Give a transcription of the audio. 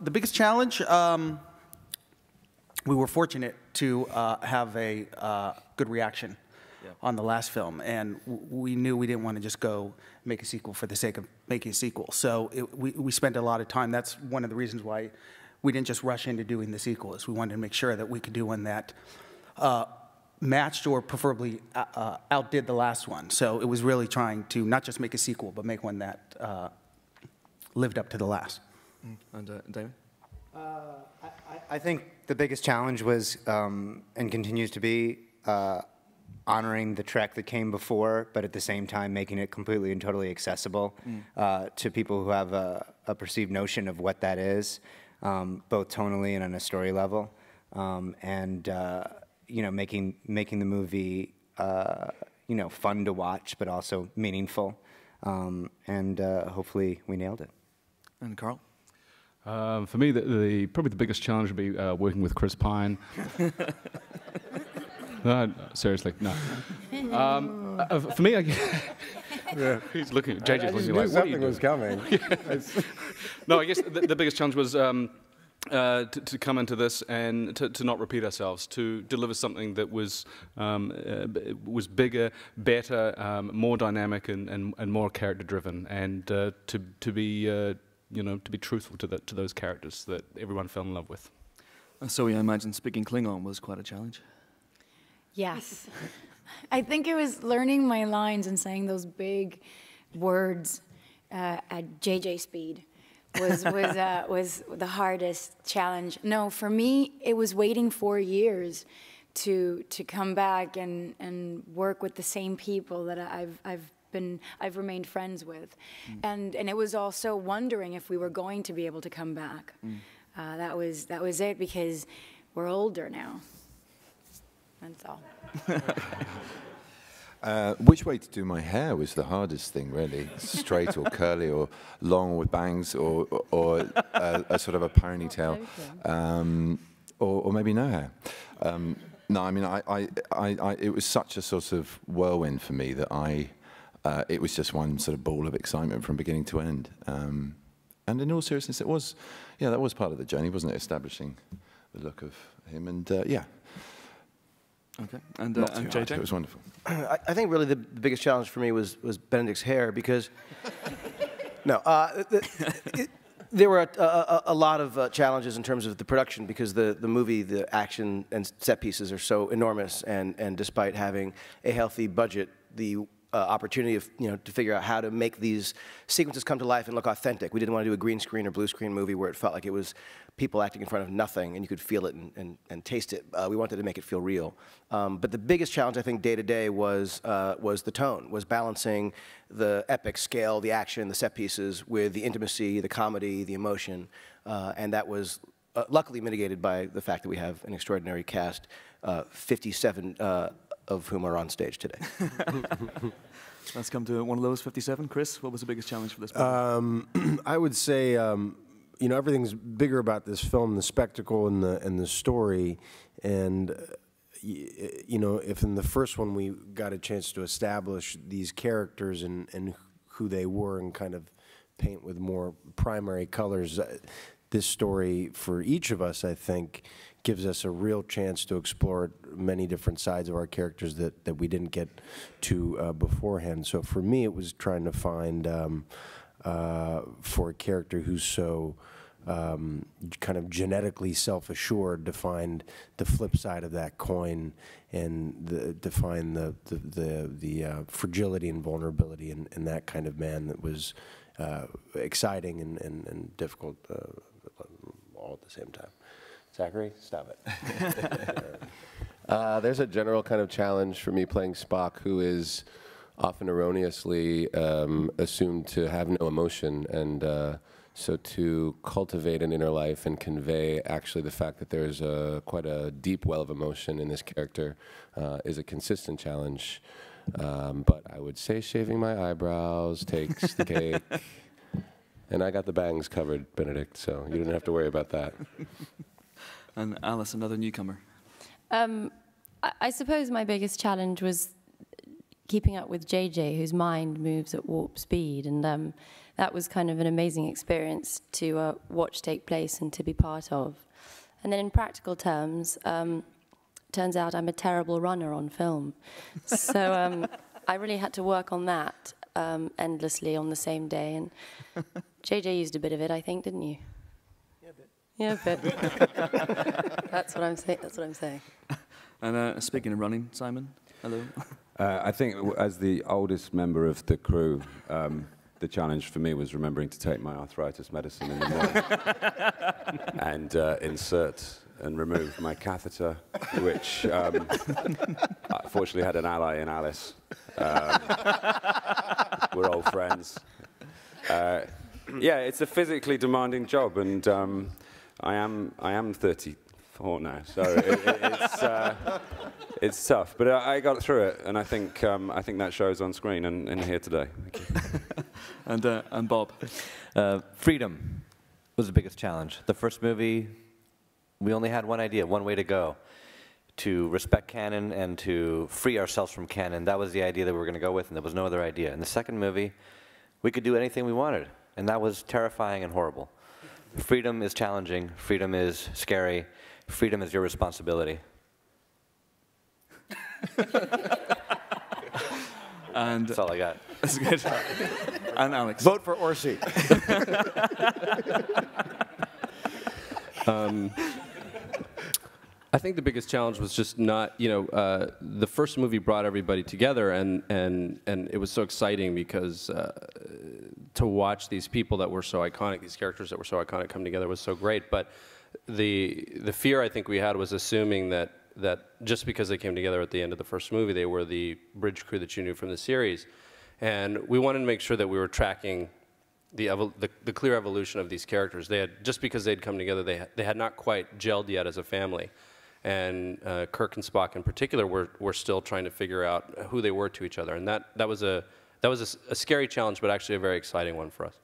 The biggest challenge, we were fortunate to have a good reaction on the last film, and we knew we didn't want to just go make a sequel for the sake of making a sequel. So we spent a lot of time. That's one of the reasons why we didn't just rush into doing the sequel, is we wanted to make sure that we could do one that matched or preferably outdid the last one. So it was really trying to not just make a sequel, but make one that lived up to the last. And David? I think the biggest challenge was, and continues to be, honoring the Trek that came before, but at the same time making it completely and totally accessible to people who have a perceived notion of what that is, both tonally and on a story level, and you know, making the movie you know, fun to watch, but also meaningful, and hopefully we nailed it. And Carl? For me, probably the biggest challenge would be working with Chris Pine. No, seriously, no. For me, Yeah. he's looking. JJ's looking knew like, what are you something doing? was coming. No, I guess the biggest challenge was to come into this and to not repeat ourselves, to deliver something that was bigger, better, more dynamic, and more character driven, and to be you know, to be truthful to those characters that everyone fell in love with. So I imagine speaking Klingon was quite a challenge. Yes. I think it was learning my lines and saying those big words at JJ speed was the hardest challenge. No, for me, it was waiting 4 years to come back and work with the same people that I've remained friends with, and it was also wondering if we were going to be able to come back. That was it, because we're older now. That's all. Which way to do my hair was the hardest thing, really. Straight or curly or long with bangs or a sort of a ponytail, or maybe no hair. No, I mean, it was such a sort of whirlwind for me that it was just one sort of ball of excitement from beginning to end. And in all seriousness, that was part of the journey, wasn't it? Establishing the look of him, and yeah. Okay, and JJ? It was wonderful. I think really the biggest challenge for me was Benedict's hair, because no, there were a lot of challenges in terms of the production, because the movie, the action and set pieces are so enormous, and despite having a healthy budget, the opportunity of, you know, to figure out how to make these sequences come to life and look authentic. We didn't want to do a green screen or blue screen movie where it felt like it was people acting in front of nothing and you could feel it and taste it. We wanted to make it feel real. But the biggest challenge, I think, day to day was the tone, was balancing the epic scale, the action, the set pieces with the intimacy, the comedy, the emotion, and that was luckily mitigated by the fact that we have an extraordinary cast, 57 of whom are on stage today. Let's come to one of those 57. Chris, what was the biggest challenge for this film? I would say, you know, everything's bigger about this film, the spectacle and the story. And, you know, if in the first one we got a chance to establish these characters and who they were and kind of paint with more primary colors, this story for each of us, I think, gives us a real chance to explore many different sides of our characters that we didn't get to beforehand. So for me, it was trying to find, for a character who's so kind of genetically self-assured, to find the flip side of that coin and to find the fragility and vulnerability in that kind of man that was exciting and difficult all at the same time. Zachary, stop it. There's a general kind of challenge for me playing Spock, who is often erroneously assumed to have no emotion, and so to cultivate an inner life and convey actually the fact that there's quite a deep well of emotion in this character is a consistent challenge. But I would say shaving my eyebrows takes the cake. And I got the bangs covered, Benedict, so you didn't have to worry about that. And Alice, another newcomer. I suppose my biggest challenge was keeping up with JJ, whose mind moves at warp speed, and that was kind of an amazing experience to watch take place and to be part of. And then in practical terms, turns out I'm a terrible runner on film. So I really had to work on that endlessly on the same day. And JJ used a bit of it, I think, didn't you? Yeah, a bit. That's what I'm saying. That's what I'm saying. And speaking of running, Simon, hello. I think as the oldest member of the crew, the challenge for me was remembering to take my arthritis medicine in the morning and insert and remove my catheter, which fortunately had an ally in Alice. We're old friends. Yeah, it's a physically demanding job, and I am 34 now, so it's tough. But I got through it, and I think that shows on screen and here today. Thank you. And Bob, freedom was the biggest challenge. The first movie, we only had one idea, one way to go, to respect canon and to free ourselves from canon. That was the idea that we were going to go with, and there was no other idea. In the second movie, we could do anything we wanted, and that was terrifying and horrible. Freedom is challenging. Freedom is scary. Freedom is your responsibility. And that's all I got. That's good. And Alex. Vote for Orsi. I think the biggest challenge was just not, the first movie brought everybody together, and it was so exciting because to watch these people that were so iconic, these characters that were so iconic come together was so great. But the fear I think we had was assuming that just because they came together at the end of the first movie, they were the bridge crew that you knew from the series. And we wanted to make sure that we were tracking the clear evolution of these characters. Just because they'd come together, they had not quite gelled yet as a family. And Kirk and Spock in particular were still trying to figure out who they were to each other. And that was a scary challenge, but actually a very exciting one for us.